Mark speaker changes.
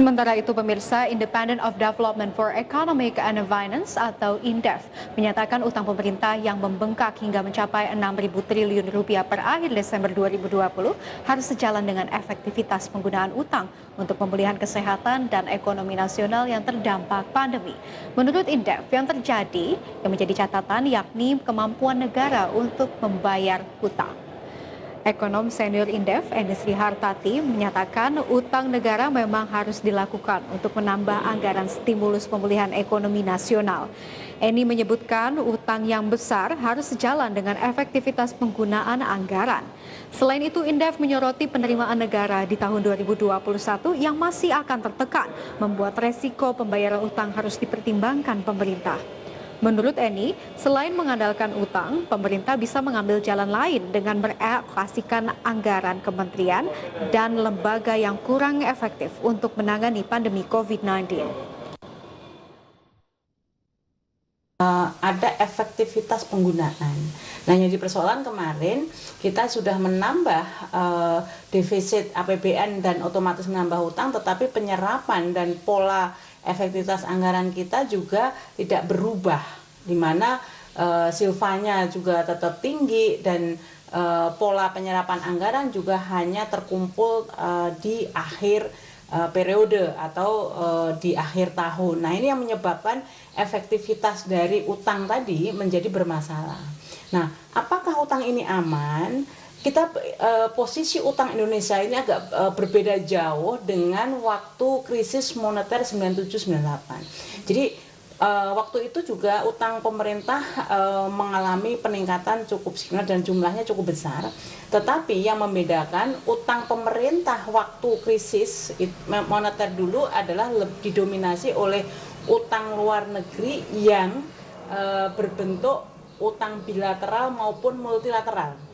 Speaker 1: Sementara itu, pemirsa, Independent of Development for Economic and Finance atau INDEF menyatakan utang pemerintah yang membengkak hingga mencapai 6.000 triliun rupiah per akhir Desember 2020 harus sejalan dengan efektivitas penggunaan utang untuk pemulihan kesehatan dan ekonomi nasional yang terdampak pandemi. Menurut INDEF, yang terjadi yang menjadi catatan yakni kemampuan negara untuk membayar hutang. Ekonom senior Indef, Eni Sri Hartati, menyatakan utang negara memang harus dilakukan untuk menambah anggaran stimulus pemulihan ekonomi nasional. Eni menyebutkan utang yang besar harus sejalan dengan efektivitas penggunaan anggaran. Selain itu, Indef menyoroti penerimaan negara di tahun 2021 yang masih akan tertekan, membuat resiko pembayaran utang harus dipertimbangkan pemerintah. Menurut Eni, selain mengandalkan utang, pemerintah bisa mengambil jalan lain dengan merealokasikan anggaran kementerian dan lembaga yang kurang efektif untuk menangani pandemi COVID-19.
Speaker 2: Ada efektivitas penggunaan. Nah, yang dipersoalan kemarin kita sudah menambah defisit APBN dan otomatis menambah hutang, tetapi penyerapan dan pola efektivitas anggaran kita juga tidak berubah, di mana silvanya juga tetap tinggi dan pola penyerapan anggaran juga hanya terkumpul di akhir periode atau di akhir tahun. Nah, ini yang menyebabkan efektivitas dari utang tadi menjadi bermasalah. Nah, apakah utang ini aman? Kita posisi utang Indonesia ini agak berbeda jauh dengan waktu krisis moneter 97-98. Jadi waktu itu juga utang pemerintah mengalami peningkatan cukup signifikan dan jumlahnya cukup besar. Tetapi yang membedakan utang pemerintah waktu krisis moneter dulu adalah didominasi oleh utang luar negeri yang berbentuk utang bilateral maupun multilateral.